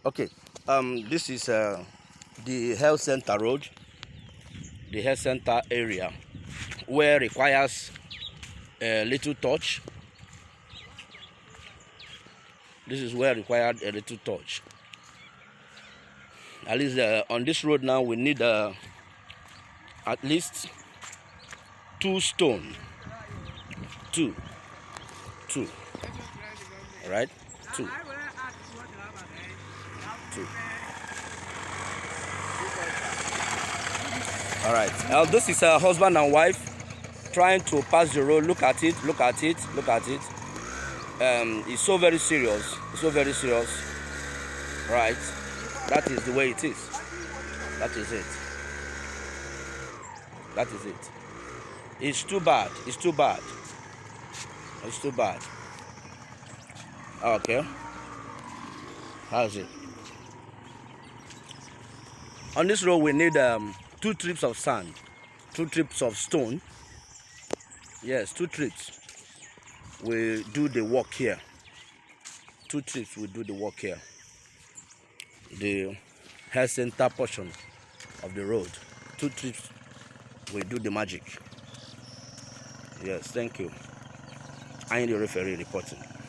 Okay, this is the health center road, the health center area, where requires a little touch. This is where required a little touch. At least on this road now, we need at least 2 stone. Two. All right, 2. 2. All right. Now this is a husband and wife trying to pass the road. Look at it. Look at it. Look at it. It's so very serious. It's so very serious. Right. That is the way it is. That is it. That is it. It's too bad. It's too bad. It's too bad. Okay. How's it? On this road, we need 2 trips of sand, 2 trips of stone. Yes, 2 trips. We do the work here. 2 trips we do the work here. The health center portion of the road. 2 trips we do the magic. Yes, thank you. I am the referee reporting.